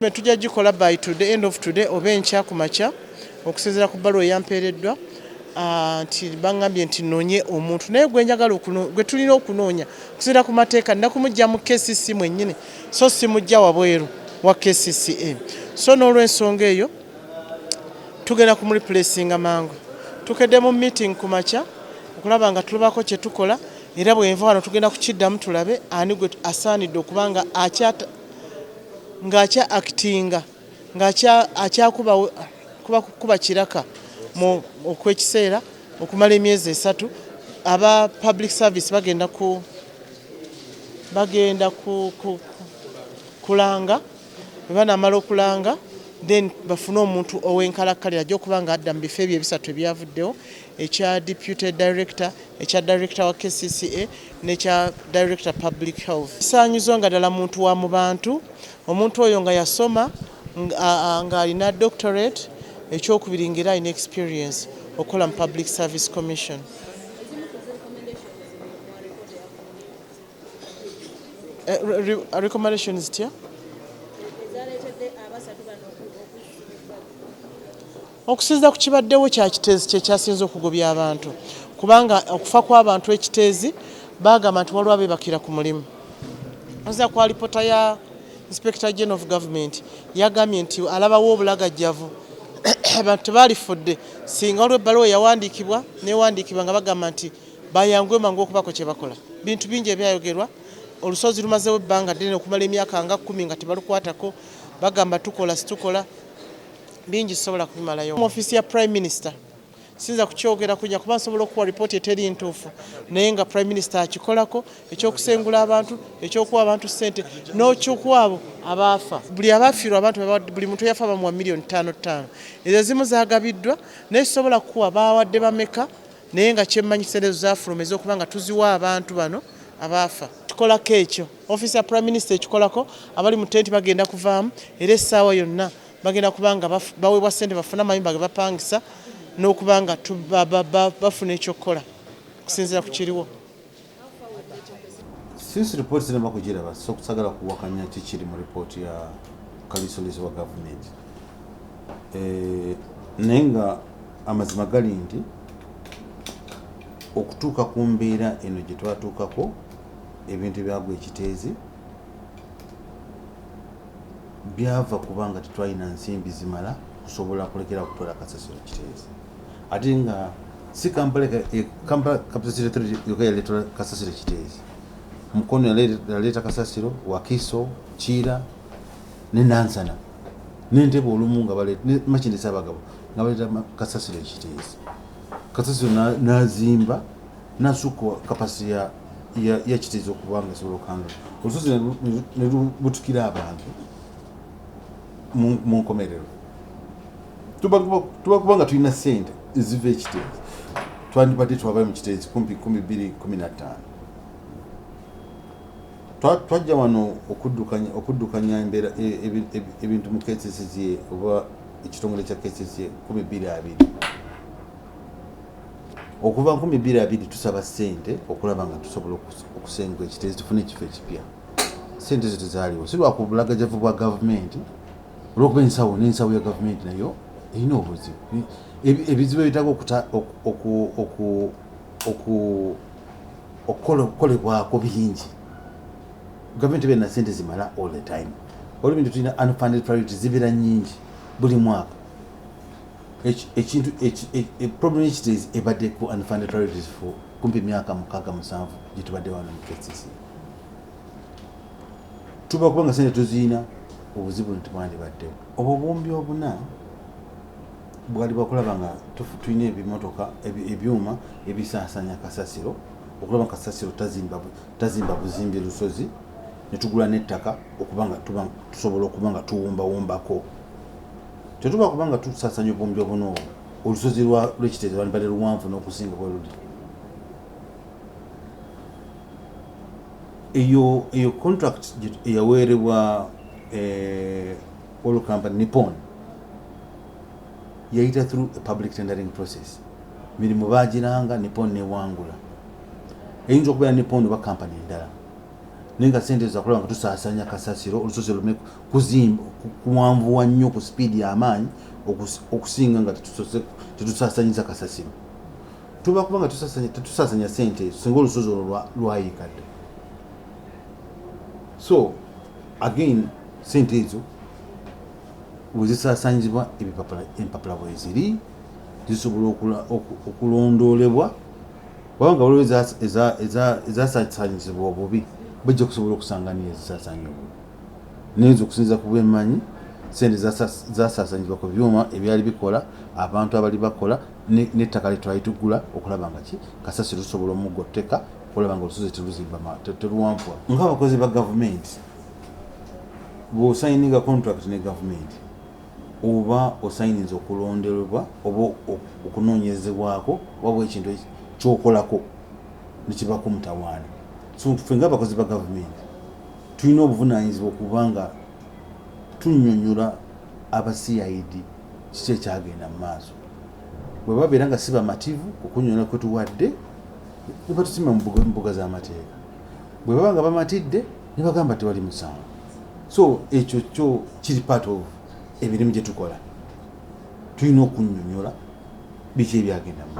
Tujja gikola by today, end of today oba enkya ku makya okusinziira ku bbaluwa eyampeereddwa nti bangambye nti nnoonye omuntu naye gwe njagala gwe tulina okunoonya okusinziira ku mateeka nina kumujja mu KCC mwennyini so simujja wabweru wa KCCA. So n'olw'ensonga eyo tugenda kumureplacinga mangu. Tukedde mu meeting ku makya okulaba nga tulabako kye tukola era bwenva wano tugenda kukiddamu tulabe ani gwe asaanidde okuba nga ng'akya actinga kuba kiraka mu okwekiseera okumala emyezi 3 aba public service bagenda kulanga banamala okulanga then bafune omuntu ow'enkalakkalira gy'okuba nga adda mu bifo ebyo ebisatu ebyavuddewo ekya deputy director ekya director wa KCCA n'ekya director public health. Kisaanyizo nga ddala muntu wa mu bantu omuntu oyo nga yasoma nga alina doctorate ekyokubiri ng'era alina experience okola mu public service commission. Recommendations tya okusinziira ku kibaddewo kya kiteezi kye kyasinze okugobya abantu kubanga okufa kw'abantu ekiteezi baagamba nti waliwo abeebakira ku mulimu. Oza kwa lipoota ya Inspector General of Government yagambye nti alabawo obulagajjavu abantu tebaalifudde singa waliwo ebbaluwa yawandiikibwa newandiikibwa nga bagamba nti bayanguwe mangu okubako kye bakola. Bintu bingi ebyayogerwa olusozi lumazewo ebbanga ddene okumala emyaka nga 10 nga tebalukwatako bagamba tukola situkola bingi sobola kubimalayo. Mu office ya Prime Minister sinza kukyogera kunya kuba nsobola okuwa ripooti eteri ntuufu naye nga Prime Minister akikolako ekyokusengula abantu ekyokuwa abantu ssente n'okyokwabo abaafa buli abafiirwa abantu buli muntu yafa bamuwa million 5 ezo zimu zaagabiddwa naye sobola kuwa baawadde bameka naye nga kyemmanyi sente zaafuluma ez'okuba nga tuziwa abantu bano abaafa. Tukolako ekyo office ya Prime Minister ekikolako abali mu tenti bagenda kuvaamu era essaawa yonna bagenda kubanga baweebwa ssente bafuna amayumba ge bapangisa n'okubanga bafuna ekyokukola okusinziira ku kiriwo. Since report zirema kugiraba so kusagala kuwakanya kikiri mu report ya kalisolisi wa government naye nga amazima gali nti okutuuka ku mbeera eno gye twatuukako ebintu byagwa ekiteezi byava kubanga tetwalina nsimbi zimala kusobola kulekera kutwala kasasiro kiteezi ate nga si Kampala Capital Authority yokka yaleeta kasasiro kiteezi Mukono yaleeta kasasiro Wakiso Kira ne Nansana n'Entebbe olumu nga baleeta Makindye Ssaabagabo nga baleeta kasasiro kiteezi kasasiro n'azimba n'asukka kapasite ya kiteezi okubanga esobola okukangula olusozi ne lubutukira abantu mu nkomerero. Tuba kubanga tulina ssente eziva ekiteezi twandibadde twabayo mu kiteezi kumpi 12-15 twajja wano okuddukanya embeera ebintu mu KCCA oba ekitongole kya KCCA 1220 okuva 1220 tusaba ssente okulaba nga tusobola okusenga ekiteezi tufune ekifo ekipya. Ssente zo tezaaliwo si lwa kubulagajavu bwa gavumenti olwokuba n'ensawo ya gavumenti nayo erina obuzibu ebizibu ebitaka okukolebwako bingi gavumenti ebeera na ssente zimala all the time olwo bintu tulina unfunded priorities zibeera nyingi buli mwaka ekintu problem ekiteezi ebadde ku unfunded priorities for kumpi emyaka 6-7 gye tubadde wano mu KCC tuba kubanga ssente tuziina obuzibu ntibwandibaddewo obwo bombi obuna bwali bakulaba nga tulina ebimotoka ebyuma ebisaasanya kasasiro okulaba kasasiro tazimba buzimbi lusozi netugula n'ettaka okubanga tusobola okuba nga tuwumbawumbako tetuba kubanga tusaasanya obumbi obuno olusozi lw'ekiteezi lwandibadde luwanvu n'okusinga bwe luli. Eyo contract eyaweerebwa oil company Nippon yayita through a public tendering process. Mirimu bagiranga Nippon newangula eyinza okubeera Nippon oba company endala nenga sente zakola nga tusasanya kasasiro olusozi lume kuzimba kuwanvuwa nnyo ku speed y'amaanyi okusinga nga tetusasanyiza kasasiro. Tuba kubanga tetusasanya sente ezo singa olusozi olwo lwayikadde. So again sente ezo wezisasanyizibwa empapula bwe ziri zisobola okulondoolebwa kubanga waliwo ezasasanyizibwa obubi bajja kusobola okusanganiya ezisasanya obubi nezo okusinziira ku bwemmanyi sente zasasanyizibwa ku byuma ebyali bikola abantu abali bakola n'ettaka lyetwali tugula okulaba nga ki kasasiro lusobola omugoteka okulaba nga olusozi teruwanvuwa. Ng'abakozi ba gavumenti bw'osayininga contract ne gavumenti oba osayininza okulonderwa oba okunoonyezebwako wabwa ekintu kyokolako nekibako mutawaana. So ffe ng'abakozi ba gavumenti tulina obuvunaanyizibwa okubanga tunnyonnyola aba CID kiki ekyagenda mu maaso. Bwe babeera nga si bamativu okunnyonnyola kwe tuwadde ne batusimba mu mbuga z'amateeka. Bwe baba nga bamatidde ne bagamba tewali musango. So ekyo kyo kiri part of emirimu gye tukola. Tulina okunnyonnyola biki ebyagenda mu